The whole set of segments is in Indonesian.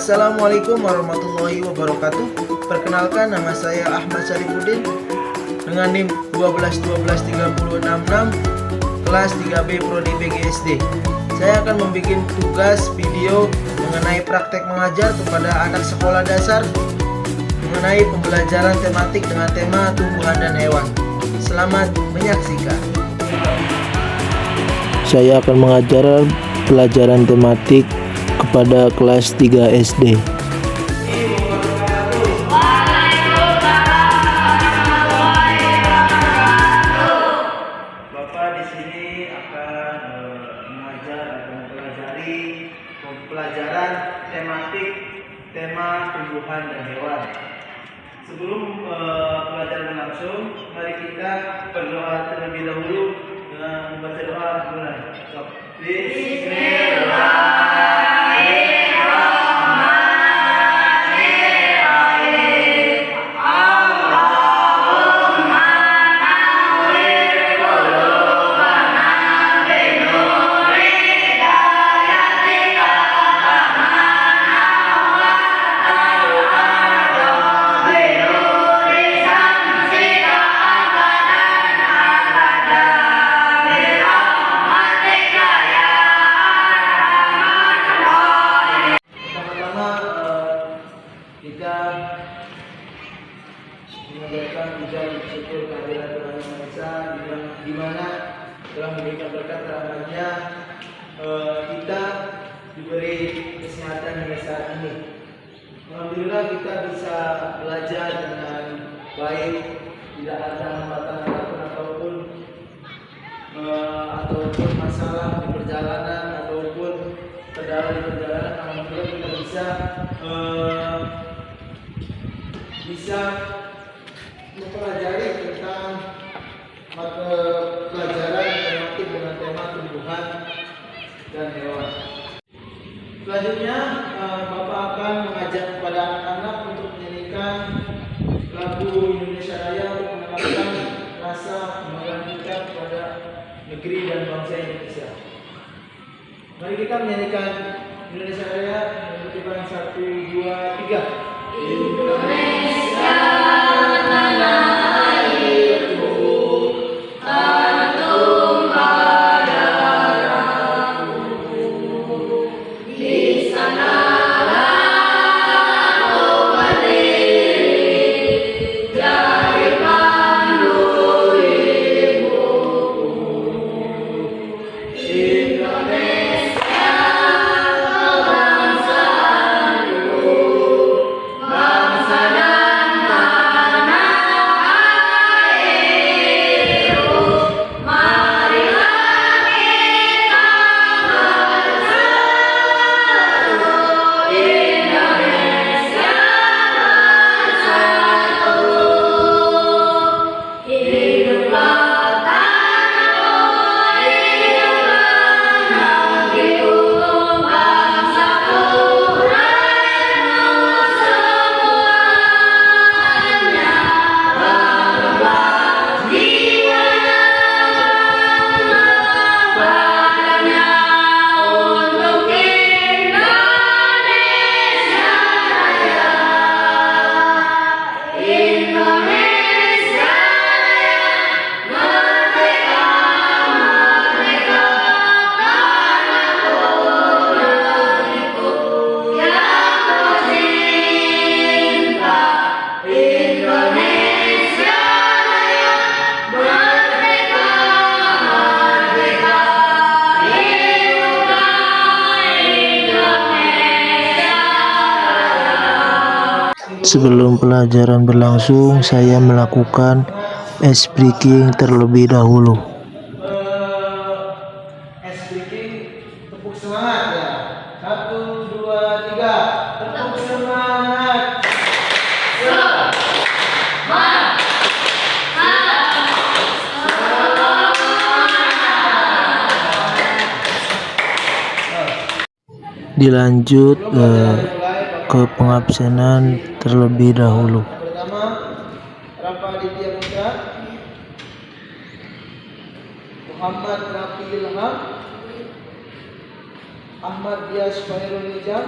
Assalamualaikum warahmatullahi wabarakatuh. Perkenalkan, nama saya Ahmad Syarifuddin dengan NIM 1212366 kelas 3B Prodi PGSD. Saya akan membuat tugas video mengenai praktek mengajar kepada anak sekolah dasar mengenai pembelajaran tematik dengan tema tumbuhan dan hewan. Selamat menyaksikan. Saya akan mengajar pelajaran tematik kepada kelas 3 SD. Bapak di sini akan mengajar atau mempelajari pelajaran tematik tema tumbuhan dan hewan. Sebelum pelajaran berlangsung, mari kita berdoa terlebih dahulu dengan membaca doa mulai. Kita mengajarkan ujian bersyukur kehadiran Tuhan Yang Maha Esa, di mana telah memberikan berkat rahmat-Nya kita diberi kesehatan hingga saat ini. Alhamdulillah kita bisa belajar dengan baik, tidak ada hambatan ataupun masalah di perjalanan ataupun kendala di perjalanan. Alhamdulillah kita bisa mempelajari tentang mata pelajaran tematik dengan tema tumbuhan dan hewan. Selanjutnya, Bapak akan mengajak kepada anak-anak untuk menyanyikan lagu Indonesia Raya untuk menanamkan rasa kebanggaan kita kepada negeri dan bangsa Indonesia. Mari kita menyanyikan Indonesia Raya dengan pertimbangan 1, 2, 3. Indonesia tanah airku, tanah tumpah darahku, di sanalah aku berdiri, jadi pandu ibuku. Indonesia bangsaku, bangsa dan tanah airku, marilah kita bersatu, Indonesia bersatu. Hiduplah tanahku, hiduplah negeriku, bangsaku, rakyatku semuanya. Bangunlah jiwanya, badannya untuk Indonesia Raya. Indonesia Raya, merdeka, merdeka, karena negeriku yang tercinta. Indonesia Raya, merdeka, merdeka, hiduplah Indonesia Raya. Sebelum pelajaran berlangsung, saya melakukan ice breaking terlebih dahulu. Ice breaking, tepuk semangat ya. 1, 2, 3, tepuk semangat. Dilanjut ke pengabsenan terlebih dahulu. Pertama, Rafa Aditya Putra, Muhammad Rafi Ilham, Ahmad Dias Khairul Nizam,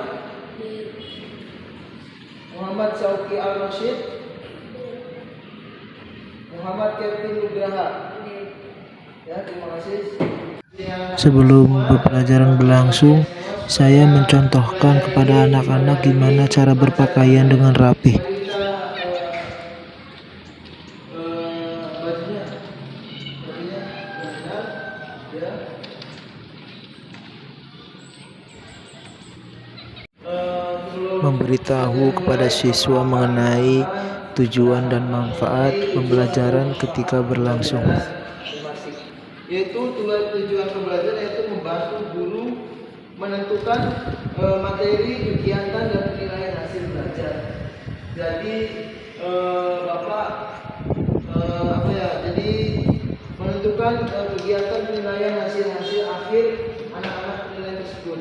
Muhammad Syauqi Al-Rashid, Muhammad Kevin Nugraha. Ya, terima kasih. Sebelum pembelajaran berlangsung, saya mencontohkan kepada anak-anak gimana cara berpakaian dengan rapi. Bajunya benar, ya. Memberitahu kepada siswa mengenai tujuan dan manfaat pembelajaran ketika berlangsung. Yaitu tujuan pembelajaran yaitu membantu guru menentukan materi, kegiatan dan penilaian hasil belajar. Jadi Bapak jadi menentukan kegiatan penilaian hasil akhir anak-anak penilaian tersebut.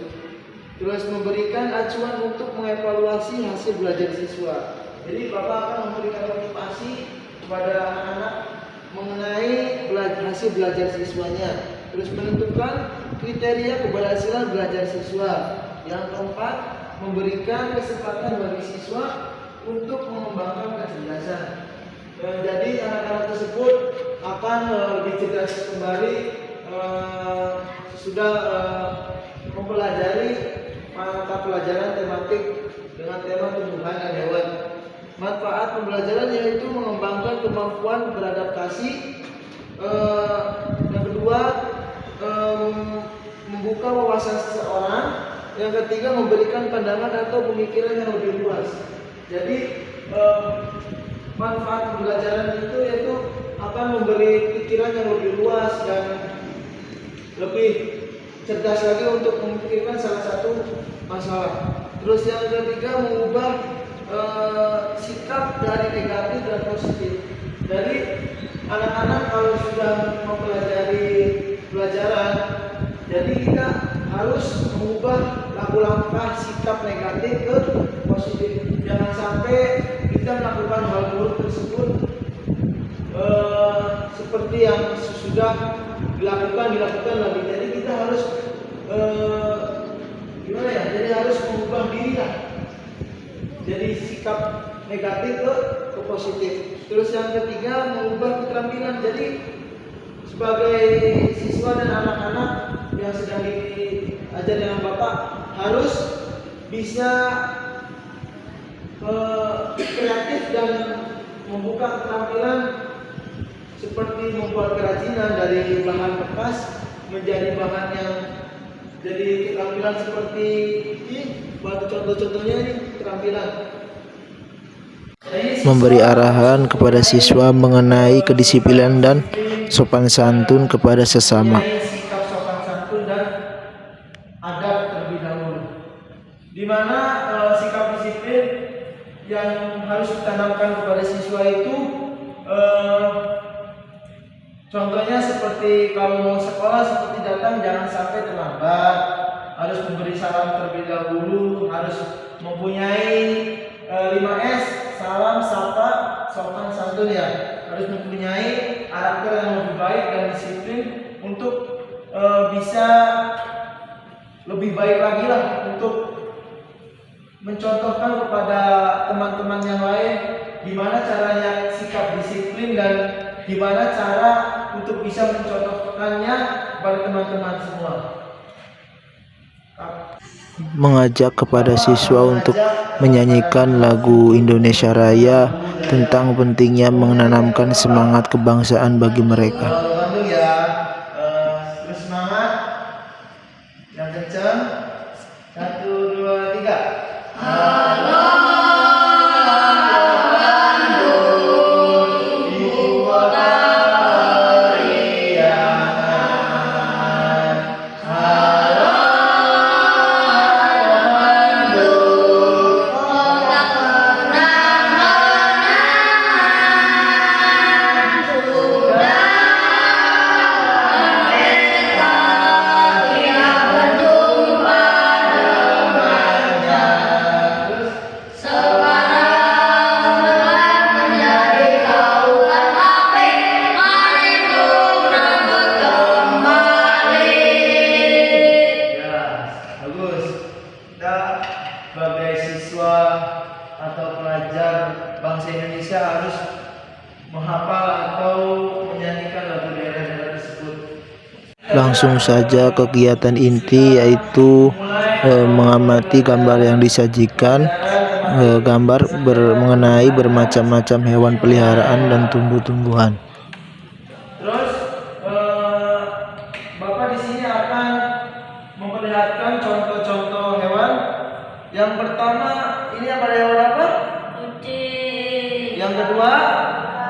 Terus memberikan acuan untuk mengevaluasi hasil belajar siswa. Jadi Bapak akan memberikan motivasi kepada anak-anak mengenai hasil belajar siswanya. Terus menentukan kriteria keberhasilan belajar siswa. Yang keempat, memberikan kesempatan bagi siswa untuk mengembangkan kecerdasan. Jadi anak-anak tersebut akan lebih cerdas kembali sudah mempelajari mata pelajaran tematik dengan tema tumbuhan dan hewan. Manfaat pembelajaran yaitu mengembangkan kemampuan beradaptasi. Yang kedua, membuka wawasan seseorang. Yang ketiga, memberikan pandangan atau pemikiran yang lebih luas. Jadi manfaat pembelajaran itu yaitu akan memberi pikiran yang lebih luas dan lebih cerdas lagi untuk memikirkan salah satu masalah. Terus yang ketiga, mengubah sikap dari negatif dan positif. Jadi anak-anak kalau sudah mempelajari pelajaran, jadi kita harus mengubah langkah sikap negatif ke positif. Jangan sampai kita melakukan hal buruk tersebut seperti yang sudah dilakukan lagi. Jadi kita harus Jadi harus mengubah diri lah. Jadi sikap negatif ke positif. Terus yang ketiga, mengubah keterampilan. Jadi sebagai siswa dan anak-anak yang sedang diajar dengan Bapak harus bisa kreatif dan membuka keterampilan seperti membuat kerajinan dari bahan bekas menjadi bahan yang jadi keterampilan seperti ini. Buat contoh-contohnya ini keterampilan. Memberi arahan kepada siswa mengenai kedisiplinan dan sopan santun kepada sesama. Sikap sopan santun dan adab terlebih dahulu. Di mana sikap disiplin yang harus ditanamkan kepada siswa itu contohnya seperti kalau mau sekolah seperti datang jangan sampai terlambat, harus memberi salam terlebih dahulu, harus mempunyai 5S, salam, sapa, sopan santun ya. Harus mempunyai karakter yang lebih baik dan disiplin untuk bisa lebih baik lagi lah untuk mencontohkan kepada teman-teman yang lain gimana caranya sikap disiplin dan gimana cara untuk bisa mencontohkannya kepada teman-teman semua. Mengajak kepada siswa untuk menyanyikan lagu Indonesia Raya tentang pentingnya menanamkan semangat kebangsaan bagi mereka. Bandung ya, terus semangat, yang kencang, 1, 2, 3. sebagai siswa atau pelajar bangsa Indonesia harus menghafal atau menyanyikan lagu daerah-daerah tersebut. Langsung saja kegiatan inti yaitu mengamati gambar yang disajikan, gambar mengenai bermacam-macam hewan peliharaan dan tumbuh-tumbuhan. Terus Bapak di sini akan memperlihatkan contoh-contoh hewan. Yang pertama ini apa, hewan apa? Kucing. Yang kedua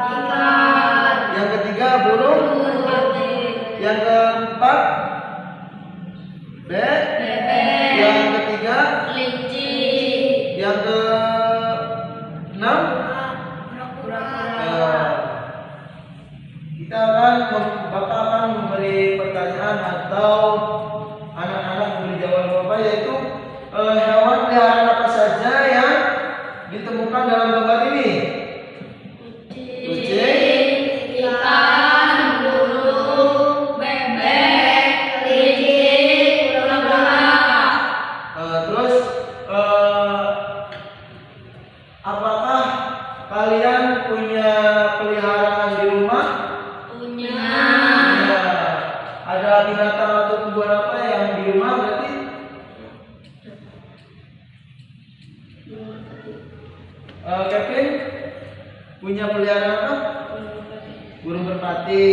Ikan. yang ketiga burung. Yang keempat Bebek. yang ketiga, Kelinci. yang keenam, Bapak akan memberi pertanyaan atau anak-anak memberi jawaban Bapak, yaitu hewan peliharaan apa saja yang ditemukan dalam gambar ini? Kucing, Ikan. Burung. Bebek. Kelinci. Kura-kura. terus apakah kalian punya peliharaan di rumah? Punya. Ya. Ada binatang atau tumbuhan apa yang di rumah berarti? Kevin punya peliharaan apa? Burung merpati.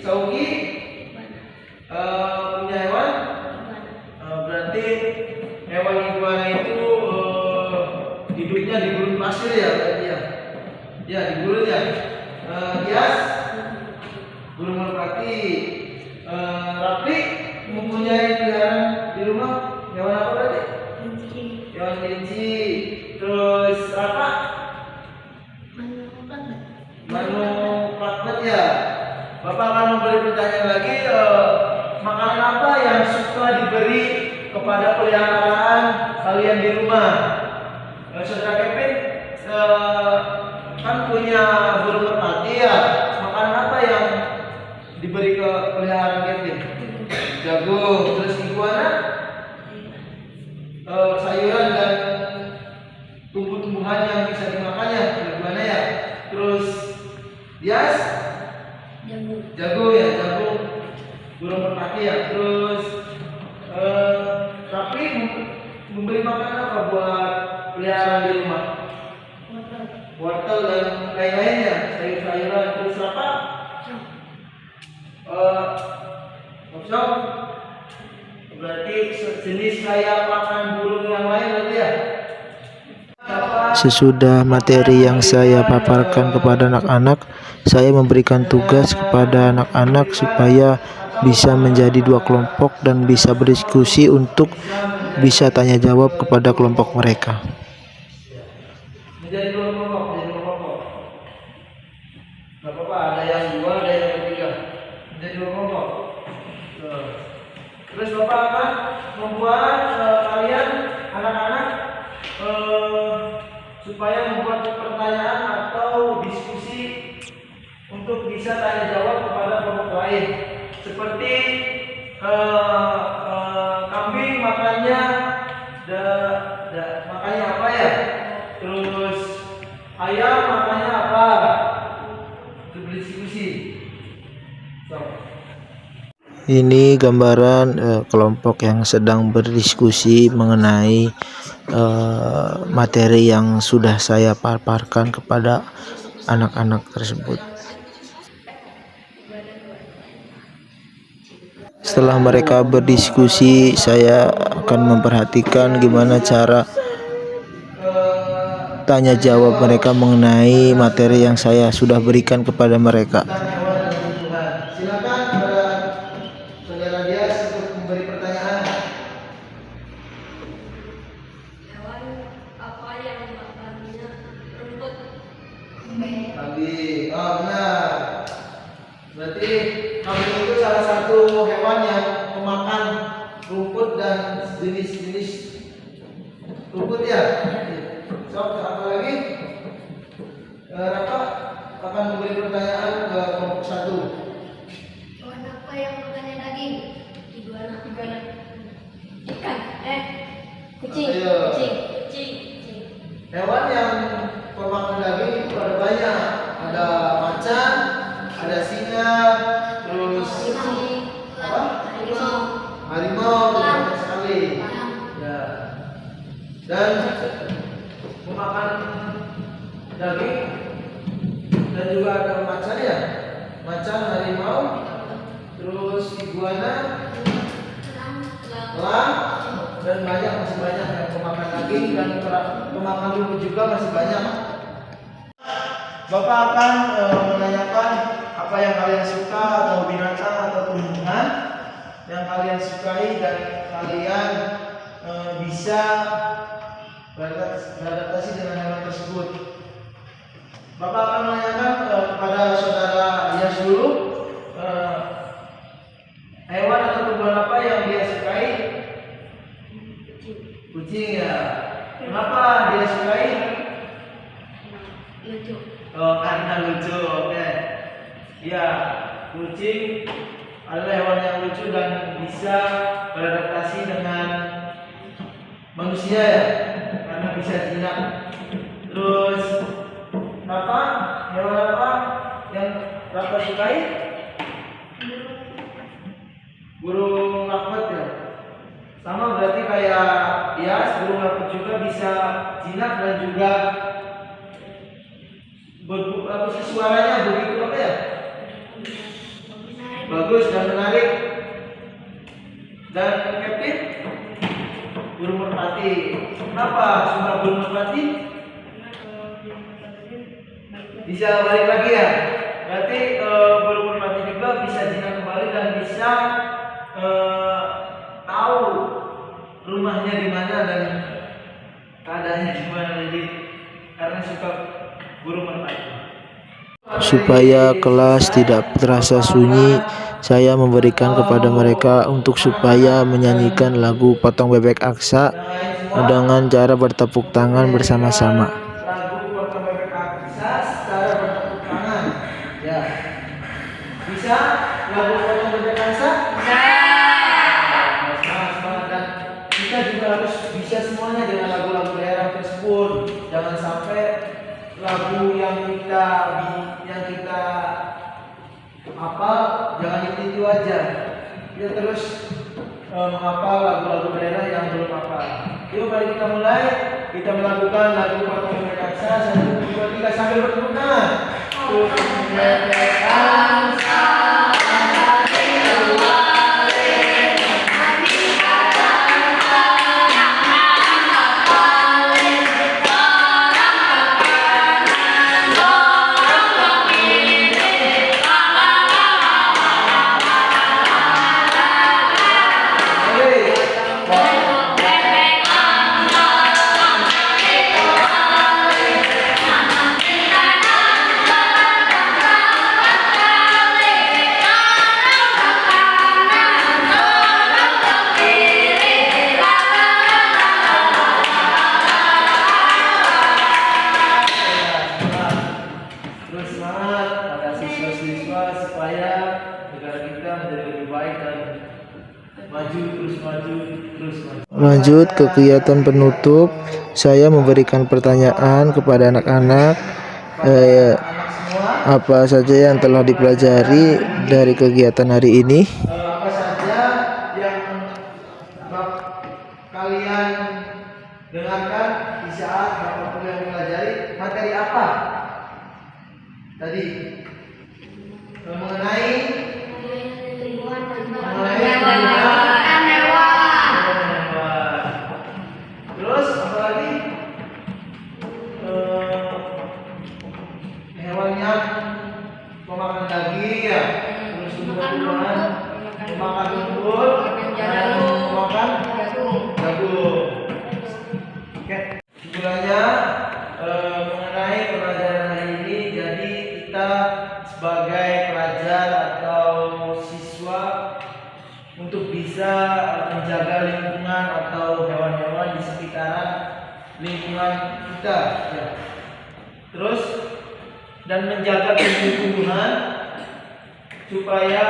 Saugi punya hewan? Berarti hewan iguana itu hidupnya di gurun pasir ya berarti ya? Ya, di gurun ya. Gias burung merpati. Rapli mempunyai peliharaan di rumah hewan apa berarti? Hewan kelinci. Terus Raka manu platmet ya. Bapak akan memberi pertanyaan lagi. Makanan apa yang suka diberi kepada peliharaan kalian di rumah? Saudara Kevin kan punya burung merpati ya. Makanan apa yang diberi ke peliharaan Kevin? Jagung. Terus iguana? Sayuran dan tumbuh-tumbuhan yang bisa dimakannya, iguana ya. Terus Dias? Jagung ya, jagung. Burung merpati ya. Terus Rapli memberi makanan apa buat peliharaan di rumah? Wortel dan lain-lainnya, sayur-sayuran. Terus apa? Opsiong. Berarti sejenis kayak makan burung yang lain berarti ya? Sesudah materi yang saya paparkan kepada anak-anak, saya memberikan tugas kepada anak-anak supaya bisa menjadi 2 kelompok dan bisa berdiskusi untuk bisa tanya jawab kepada kelompok mereka. Menjadi 2 kelompok, menjadi 2 kelompok. Gak apa-apa, ada yang 2, ada yang 3. Menjadi 2 kelompok. Terus Bapak akan membuat kalian anak-anak supaya membuat pertanyaan atau diskusi untuk bisa tanya jawab kepada kelompok lain. Seperti kambing makannya makannya apa ya? Terus ayam makannya apa? Itu berdiskusi. Ini gambaran kelompok yang sedang berdiskusi mengenai materi yang sudah saya paparkan kepada anak-anak tersebut. Setelah mereka berdiskusi, saya akan memperhatikan gimana cara tanya jawab mereka mengenai materi yang saya sudah berikan kepada mereka. Silakan saudara Dias untuk memberi pertanyaan. Hewan apa yang makannya rumput? Kambing. Oh, benar. Berarti kambing itu salah satu hewan yang memakan rumput dan jenis-jenis rumput ya. So, apa lagi? Raka akan memberi pertanyaan ke kelompok 1. Hewan apa yang makannya daging? Iguana. Ikan. Kucing. Ayo. Kucing. dan memakan daging, dan juga ada macan ya, macan, harimau, terus iguana, elang, dan masih banyak yang pemakan daging, dan pemakan rumput juga masih banyak. Bapak akan menanyakan apa yang kalian suka atau binatang atau tumbuhan yang kalian sukai dan kalian bisa beradaptasi dengan hewan tersebut. Bapak akan menanyakan kepada saudara Yas dulu, hewan atau tumbuhan apa yang dia sukai? Kucing ya. Kenapa dia sukai? Lucu. Oh, karena lucu. Oke. Ya, kucing adalah hewan yang lucu dan bisa beradaptasi dengan manusia ya, karena bisa jinak. Terus apa? Hewan apa yang Bapak sukai? Burung lakbat ya. Sama berarti kayak Yas, burung lakbat juga bisa jinak dan juga suaranya begitu apa ya? Bagus dan menarik. Dan Kevin, burung merpati. Kenapa suka burung merpati? Bisa balik lagi ya. Berarti burung merpati juga bisa jinak kembali dan bisa tahu rumahnya di mana dan keadaannya gimana, jadi karena suka burung merpati. Supaya kelas tidak terasa sunyi, saya memberikan kepada mereka untuk supaya menyanyikan lagu Potong Bebek Aksa dengan cara bertepuk tangan bersama-sama. Lagu Potong Bebek Aksa secara bertepuk tangan. Ya. Bisa lagu Potong Bebek Aksa? Bisa. Semangat, dan kita juga harus bisa semuanya dengan lagu-lagu daerah tersebut. Jangan sampai lagu yang kita hafal jangan itu aja. Kita terus menghafal lagu-lagu daerah yang belum hafal. Yuk mari kita mulai. Kita melakukan lagu Potong Bebek Aksa 1, 2, 3 sambil bertepuk tangan. Potong Bebek Aksa. Terus semangat pada siswa-siswa supaya negara kita menjadi lebih baik dan maju. Lanjut ke kegiatan penutup, saya memberikan pertanyaan kepada anak-anak apa saja yang telah dipelajari dari kegiatan hari ini. Apa saja yang kalian dengarkan di saat Bapak kuliah mempelajari materi apa tadi? Mengenai terus apa lagi? Hewan yang memakan daging ya, terus tumbuhan, memakan rumput, dan memakan jagung. Oke, sebenarnya mengenai pelajaran hari ini, jadi kita sebagai pelajar atau siswa untuk bisa menjaga lingkungan atau hewan-hewan di sekitaran lingkungan kita ya. Terus dan menjaga tumbuh-tumbuhan supaya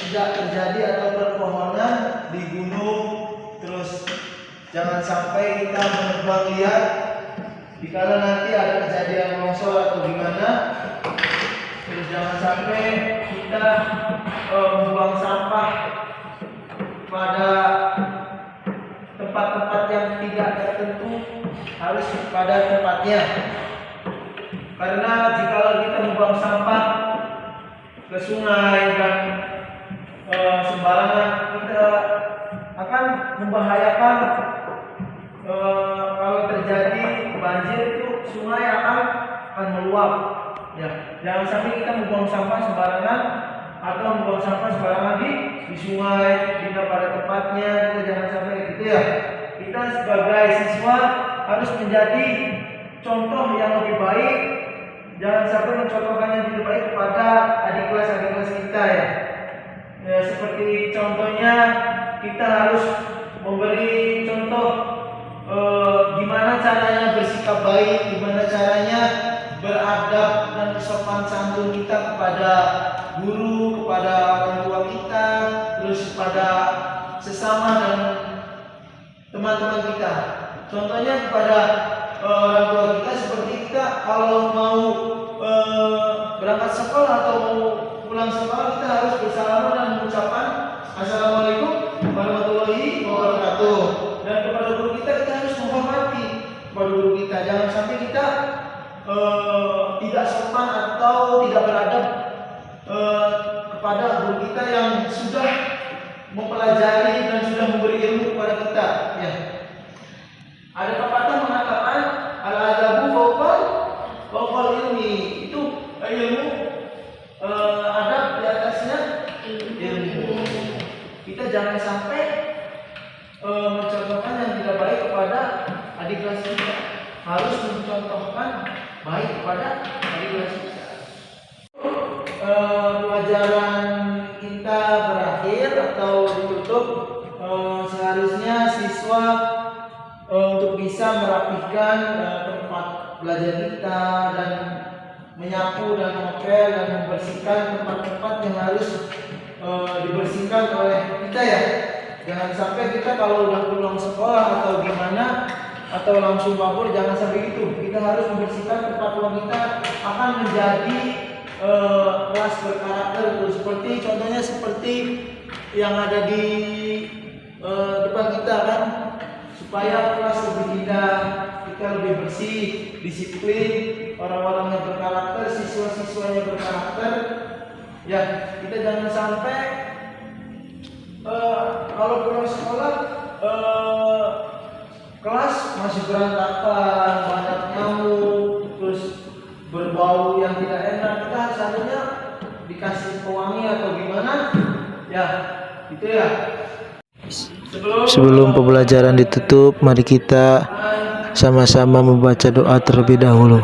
tidak terjadi atau perpohonan di gunung. Terus jangan sampai kita menebang liar dikala nanti ada kejadian longsor atau gimana. Terus jangan sampai kita membuang sampah pada tempat tempat-tempat yang tidak tertentu harus pada tempatnya. Karena jika kita membuang sampah ke sungai dan sembarangan, kita akan membahayakan kalau terjadi banjir itu sungai akan meluap. Ya, jangan sampai kita membuang sampah sembarangan atau membuang sampah sembarangan di sungai, tidak pada tempatnya. Kita jangan sampai gitu ya. Kita sebagai siswa harus menjadi contoh yang lebih baik. Jangan sampai mencontohkan yang tidak baik kepada adik kelas kita ya. Ya, seperti contohnya kita harus memberi contoh gimana caranya bersikap baik, gimana caranya beradab dan sopan santun kita kepada guru, kepada orang tua kita, terus kepada sesama dan teman-teman kita. Contohnya kepada orang tua kita, seperti kita kalau mau berangkat sekolah atau mau pulang sekolah, kita harus bersalaman dan mengucapkan Assalamualaikum warahmatullahi wabarakatuh. Dan kepada guru kita harus menghormati kepada guru kita. Jangan sampai kita tidak sopan atau tidak beradab kepada guru kita yang sudah mempelajari dan sudah memberi ilmu kepada kita. Ya. Ada pepatah mengatakan al-adabu fawqal ilmi. Itu ilmu, adab di atasnya ilmu. Kita jangan sampai mencontohkan yang tidak baik kepada adik kelas kita. Harus mencontohkan baik kepada adik kelas kita. Pelajaran kita berakhir atau ditutup. Seharusnya siswa untuk bisa merapikan tempat belajar kita dan menyapu dan mengepel dan membersihkan tempat-tempat yang harus dibersihkan oleh kita ya. Jangan sampai kita kalau udah pulang sekolah atau gimana atau langsung kabur, jangan sampai itu. Kita harus membersihkan tempat pulang kita akan menjadi kelas berkarakter. Seperti contohnya seperti yang ada di depan kita kan, supaya kelas lebih indah, kita lebih bersih, disiplin, orang-orang yang berkarakter, siswa-siswanya berkarakter. Ya, kita jangan sampai kalau pulang sekolah kelas masih berantakan, banyak nyamuk, terus berbau yang tidak enak. Kita seharusnya dikasih pewangi atau gimana? Ya, gitu ya. Sebelum pembelajaran ditutup, mari kita sama-sama membaca doa terlebih dahulu.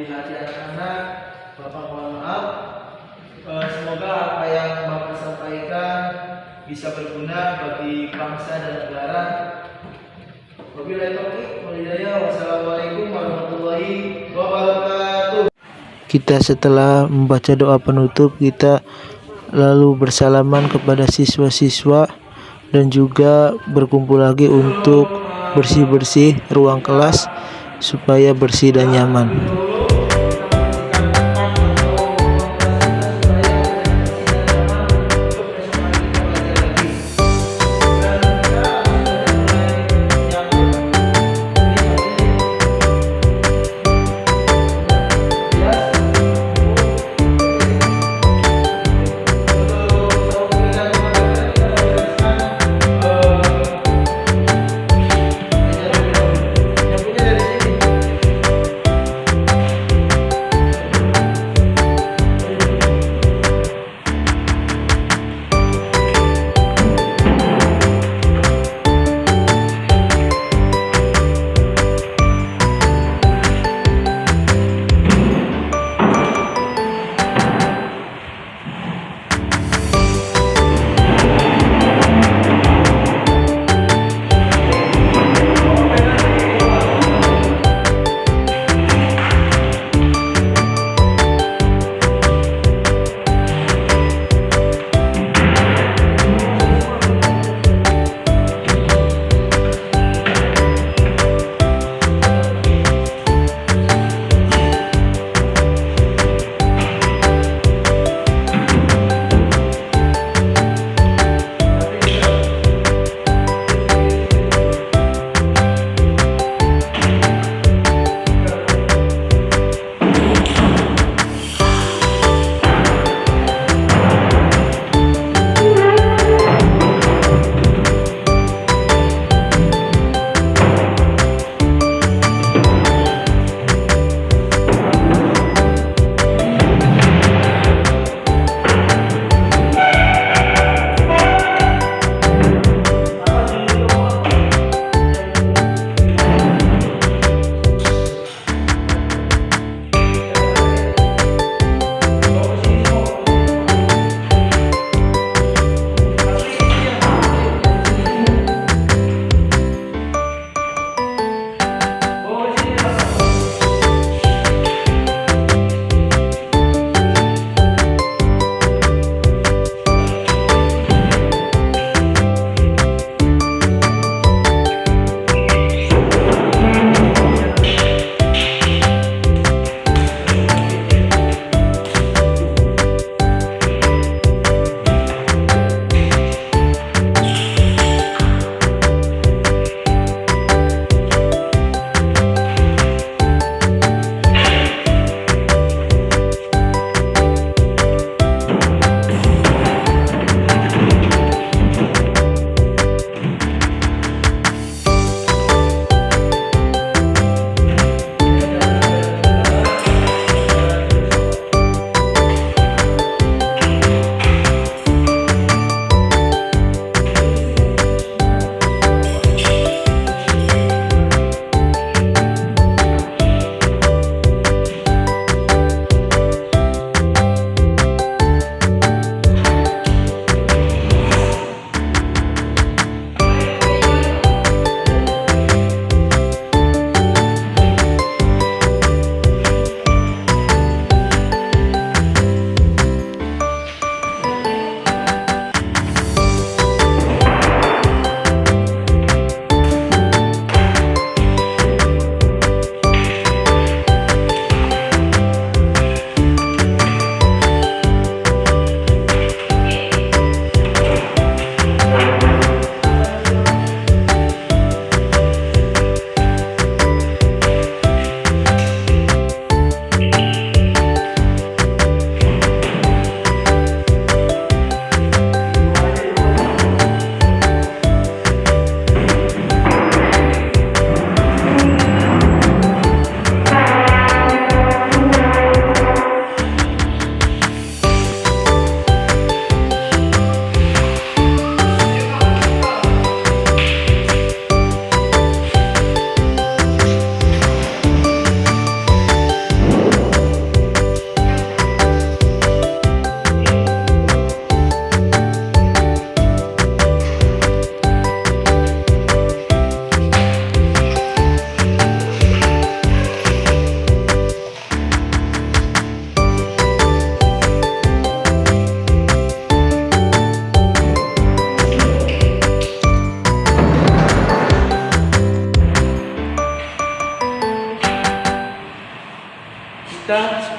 di hati anak-anak. Bapak mohon maaf. Semoga apa yang Bapak sampaikan bisa berguna bagi bangsa dan negara. Wabillahi taufiq wal hidayah. Wassalamualaikum warahmatullahi wabarakatuh. Kita setelah membaca doa penutup, kita lalu bersalaman kepada siswa-siswa dan juga berkumpul lagi untuk bersih-bersih ruang kelas supaya bersih dan nyaman.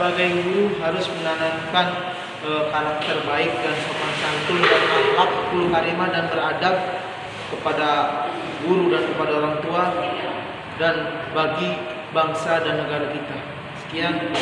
sebagai guru harus menanamkan karakter baik dan sopan santun dan akhlak akhlul karimah dan beradab kepada guru dan kepada orang tua dan bagi bangsa dan negara kita. Sekian.